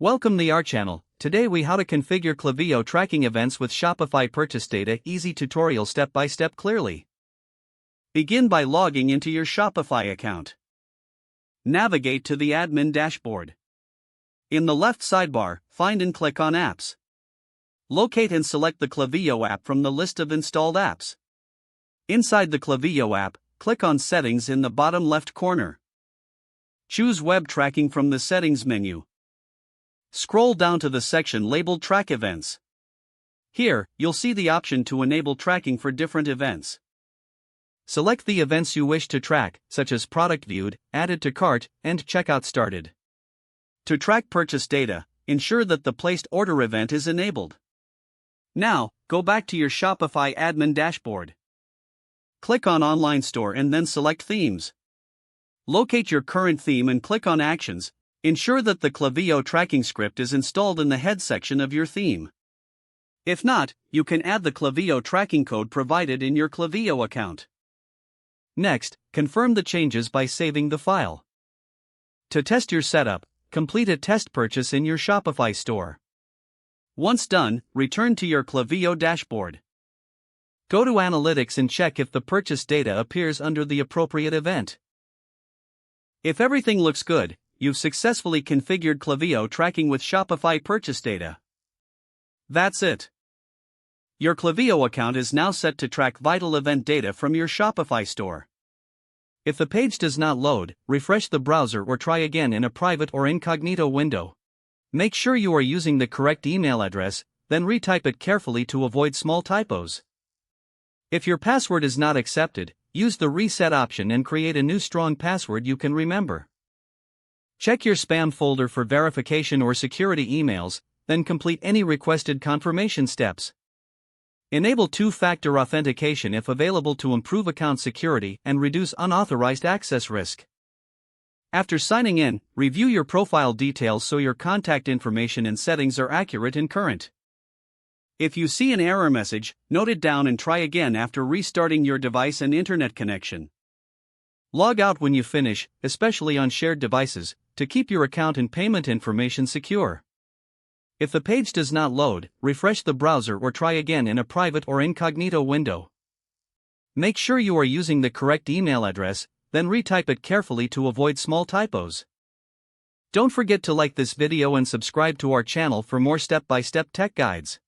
Welcome to our channel. Today we how to configure Klaviyo tracking events with Shopify purchase data. Easy tutorial step by step clearly. Begin by logging into your Shopify account. Navigate to the admin dashboard. In the left sidebar, find and click on Apps. Locate and select the Klaviyo app from the list of installed apps. Inside the Klaviyo app, click on Settings in the bottom left corner. Choose Web Tracking from the Settings menu. Scroll down to the section labeled Track Events. Here, you'll see the option to enable tracking for different events. Select the events you wish to track, such as product viewed, added to cart, and checkout started. To track purchase data, ensure that the placed order event is enabled. Now, go back to your Shopify admin dashboard. Click on Online Store and then select Themes. Locate your current theme and click on Actions. Ensure that the Klaviyo tracking script is installed in the head section of your theme. If not, you can add the Klaviyo tracking code provided in your Klaviyo account. Next, confirm the changes by saving the file. To test your setup, complete a test purchase in your Shopify store. Once done, return to your Klaviyo dashboard. Go to Analytics and check if the purchase data appears under the appropriate event. If everything looks good, you've successfully configured Klaviyo tracking with Shopify purchase data. That's it. Your Klaviyo account is now set to track vital event data from your Shopify store. If the page does not load, refresh the browser or try again in a private or incognito window. Make sure you are using the correct email address, then retype it carefully to avoid small typos. If your password is not accepted, use the reset option and create a new strong password you can remember. Check your spam folder for verification or security emails, then complete any requested confirmation steps. Enable two-factor authentication if available to improve account security and reduce unauthorized access risk. After signing in, review your profile details so your contact information and settings are accurate and current. If you see an error message, note it down and try again after restarting your device and internet connection. Log out when you finish, especially on shared devices, to keep your account and payment information secure. If the page does not load, refresh the browser or try again in a private or incognito window. Make sure you are using the correct email address, then retype it carefully to avoid small typos. Don't forget to like this video and subscribe to our channel for more step-by-step tech guides.